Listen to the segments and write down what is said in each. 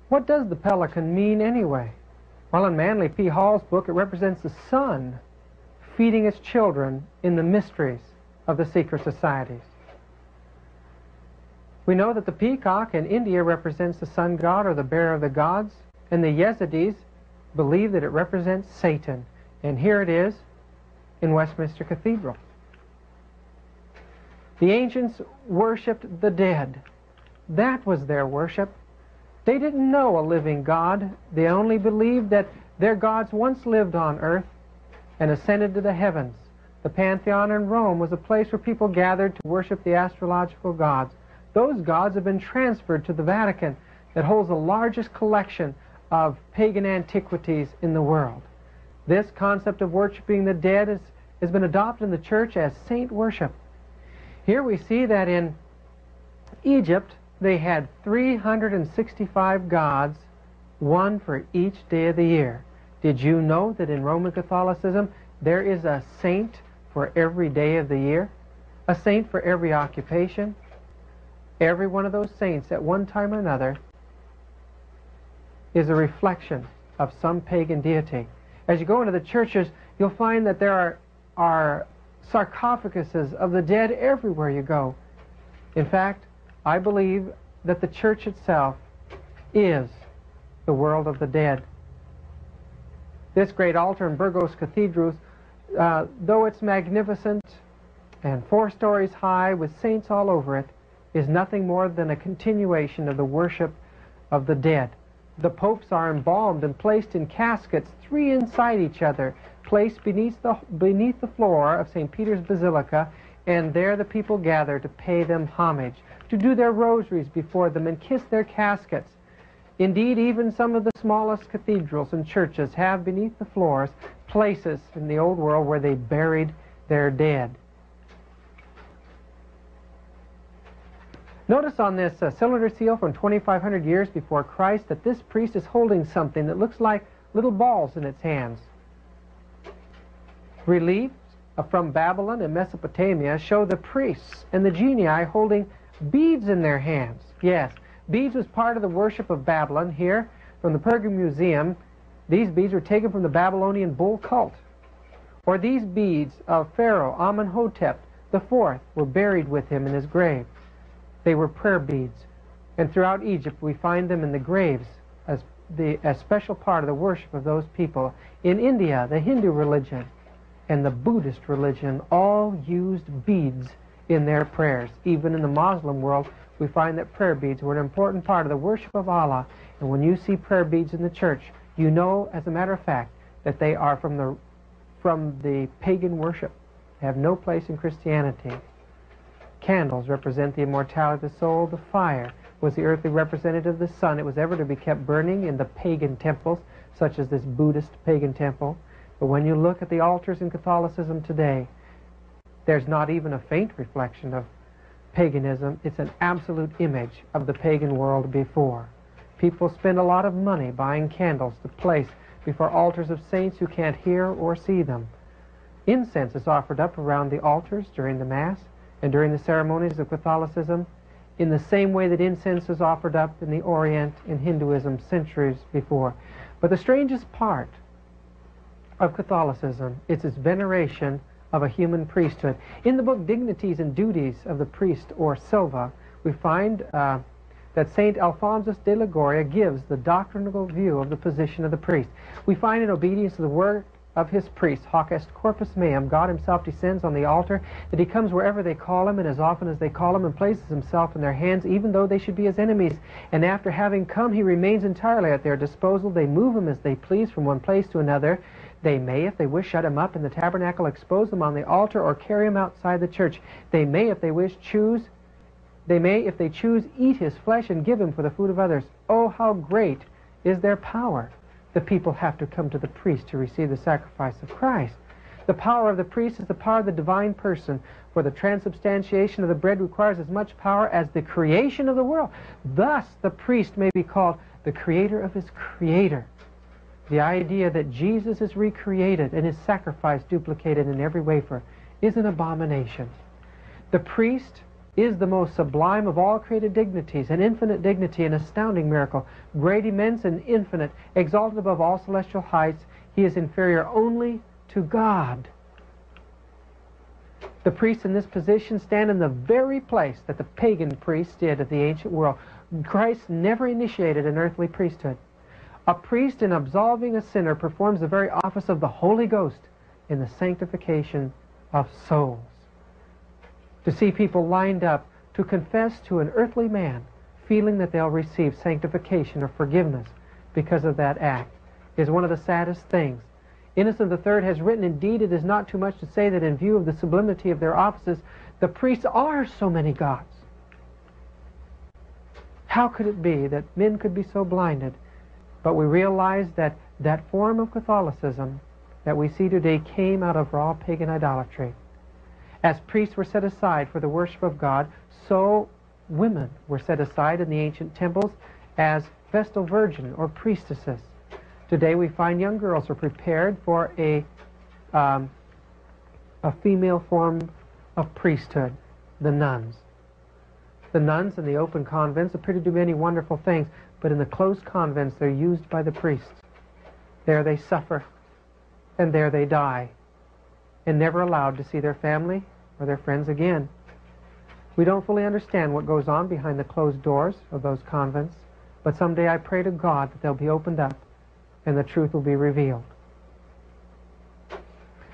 What does the pelican mean anyway? Well, in Manly P. Hall's book, it represents the sun feeding its children in the mysteries of the secret societies. We know that the peacock in India represents the sun god, or the bearer of the gods, and the Yazidis believe that it represents Satan. And here it is in Westminster Cathedral. The ancients worshipped the dead. That was their worship. They didn't know a living God. They only believed that their gods once lived on earth and ascended to the heavens. The Pantheon in Rome was a place where people gathered to worship the astrological gods. Those gods have been transferred to the Vatican, that holds the largest collection of pagan antiquities in the world. This concept of worshiping the dead has been adopted in the church as saint worship. Here we see that in Egypt they had 365 gods, one for each day of the year. Did you know that in Roman Catholicism there is a saint for every day of the year? A saint for every occupation? Every one of those saints at one time or another is a reflection of some pagan deity. As you go into the churches, you'll find that there are sarcophaguses of the dead everywhere you go. In fact, I believe that the church itself is the world of the dead. This great altar in Burgos Cathedral, though it's magnificent and 4 stories high with saints all over it, is nothing more than a continuation of the worship of the dead. The popes are embalmed and placed in caskets, 3 inside each other, placed beneath the floor of St. Peter's Basilica, and there the people gather to pay them homage, to do their rosaries before them and kiss their caskets. Indeed, even some of the smallest cathedrals and churches have beneath the floors places in the old world where they buried their dead. Notice on this cylinder seal from 2,500 years before Christ that this priest is holding something that looks like little balls in its hands. Reliefs from Babylon and Mesopotamia show the priests and the genii holding beads in their hands. Yes, beads was part of the worship of Babylon. Here, from the Pergamum Museum, these beads were taken from the Babylonian bull cult. Or these beads of Pharaoh Amenhotep IV were buried with him in his grave. They were prayer beads. And throughout Egypt we find them in the graves as a special part of the worship of those people. In India, the Hindu religion and the Buddhist religion all used beads in their prayers. Even in the Muslim world, we find that prayer beads were an important part of the worship of Allah. And when you see prayer beads in the church, you know, as a matter of fact, that they are from the pagan worship. They have no place in Christianity. Candles represent the immortality of the soul. The fire was the earthly representative of the sun. It was ever to be kept burning in the pagan temples, such as this Buddhist pagan temple. But when you look at the altars in Catholicism today, there's not even a faint reflection of paganism. It's an absolute image of the pagan world before. People spend a lot of money buying candles to place before altars of saints who can't hear or see them. Incense is offered up around the altars during the Mass and during the ceremonies of Catholicism, in the same way that incense is offered up in the Orient in Hinduism centuries before. But the strangest part of Catholicism is its veneration of a human priesthood. In the book Dignities and Duties of the Priest, or Silva, we find that St. Alphonsus de Liguori gives the doctrinal view of the position of the priest. We find in obedience to the word of his priest, hoc est corpus meum, God himself descends on the altar, that he comes wherever they call him and as often as they call him, and places himself in their hands, even though they should be his enemies. And after having come, he remains entirely at their disposal. They move him as they please from one place to another. They may, if they wish, shut him up in the tabernacle, expose him on the altar, or carry him outside the church. They may, if they wish, if they choose, eat his flesh and give him for the food of others. Oh, how great is their power! The people have to come to the priest to receive the sacrifice of Christ. The power of the priest is the power of the divine person, for the transubstantiation of the bread requires as much power as the creation of the world. Thus, the priest may be called the creator of his creator. The idea that Jesus is recreated and his sacrifice duplicated in every wafer is an abomination. The priest is the most sublime of all created dignities, an infinite dignity, an astounding miracle, great, immense, and infinite, exalted above all celestial heights. He is inferior only to God. The priests in this position stand in the very place that the pagan priests did of the ancient world. Christ never initiated an earthly priesthood. A priest, in absolving a sinner, performs the very office of the Holy Ghost in the sanctification of souls. To see people lined up to confess to an earthly man, feeling that they'll receive sanctification or forgiveness because of that act, is one of the saddest things. Innocent III has written, "Indeed, it is not too much to say that in view of the sublimity of their offices, the priests are so many gods." How could it be that men could be so blinded? But we realize that that form of Catholicism that we see today came out of raw pagan idolatry. As priests were set aside for the worship of God, so women were set aside in the ancient temples as Vestal Virgin or priestesses. Today we find young girls are prepared for a female form of priesthood, the nuns. The nuns in the open convents appear to do many wonderful things, but in the closed convents they're used by the priests. There they suffer, and there they die, and never allowed to see their family or their friends again. We don't fully understand what goes on behind the closed doors of those convents, but someday I pray to God that they'll be opened up and the truth will be revealed.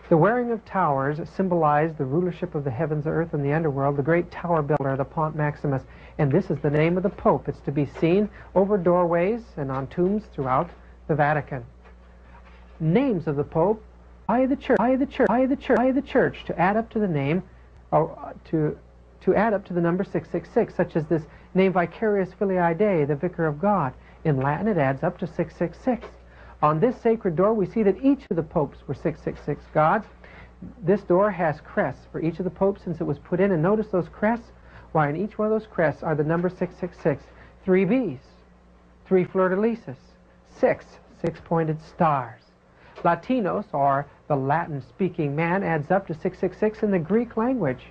The wearing of towers symbolized the rulership of the heavens, earth, and the underworld, the great tower builder, the Pont Maximus, and this is the name of the Pope. It's to be seen over doorways and on tombs throughout the Vatican. Names of the Pope by the Church to add up to the name, to add up to the number 666, such as this name Vicarius Filii Dei, the Vicar of God. In Latin it adds up to 666. On this sacred door we see that each of the popes were 666 gods. This door has crests for each of the popes since it was put in, and notice those crests. Why, in each one of those crests are the number 666, 3 V's, 3 fleur-de-lises, 6 pointed stars. Latinos, or the Latin-speaking man, adds up to 666 in the Greek language.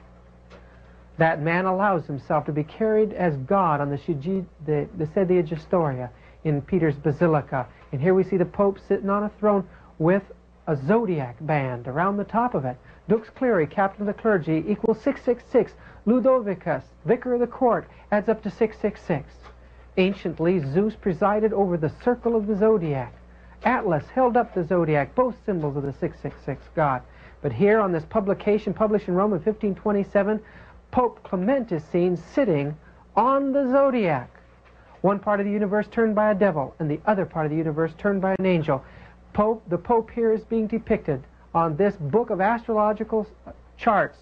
That man allows himself to be carried as God on the Sedia Gestoria in Peter's Basilica. And here we see the Pope sitting on a throne with a zodiac band around the top of it. Dux Cleri, captain of the clergy, equals 666. Ludovicus, vicar of the court, adds up to 666. Anciently, Zeus presided over the circle of the zodiac. Atlas held up the zodiac, both symbols of the 666 God. But here on this publication published in Rome in 1527, Pope Clement is seen sitting on the zodiac. One part of the universe turned by a devil, and the other part of the universe turned by an angel. The Pope here is being depicted on this book of astrological charts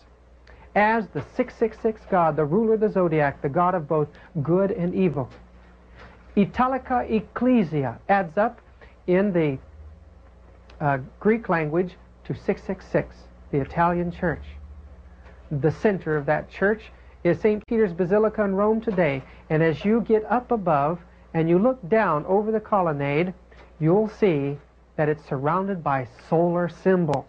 as the 666 God, the ruler of the zodiac, the God of both good and evil. Italica Ecclesia adds up in the Greek language to 666, the Italian church. The center of that church is St. Peter's Basilica in Rome today, and as you get up above and you look down over the colonnade, you'll see that it's surrounded by solar symbols.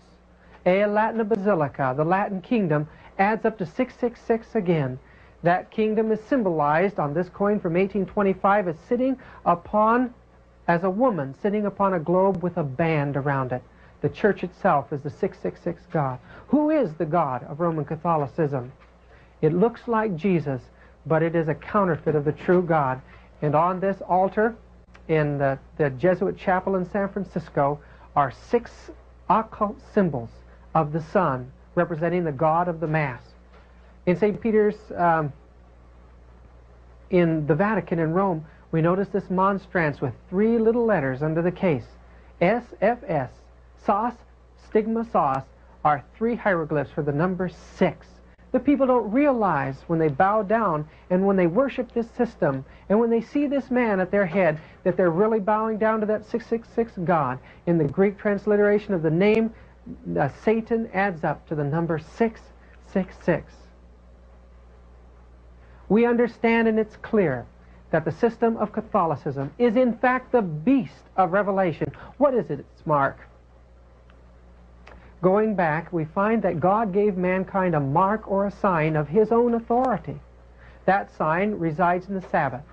A Latina Basilica, the Latin kingdom, adds up to 666 again. That kingdom is symbolized on this coin from 1825 as a woman sitting upon a globe with a band around it. The church itself is the 666 God. Who is the God of Roman Catholicism? It looks like Jesus, but it is a counterfeit of the true God. And on this altar in the Jesuit chapel in San Francisco are 6 occult symbols of the sun representing the God of the Mass. In St. Peter's, in the Vatican in Rome, we notice this monstrance with 3 little letters under the case. SFS, Sos, Stigma Sos, are 3 hieroglyphs for the number 6. The people don't realize when they bow down and when they worship this system and when they see this man at their head that they're really bowing down to that 666 God. In the Greek transliteration of the name, Satan adds up to the number 666. We understand, and it's clear, that the system of Catholicism is in fact the beast of Revelation. What is its mark? Going back, we find that God gave mankind a mark or a sign of his own authority. That sign resides in the Sabbath.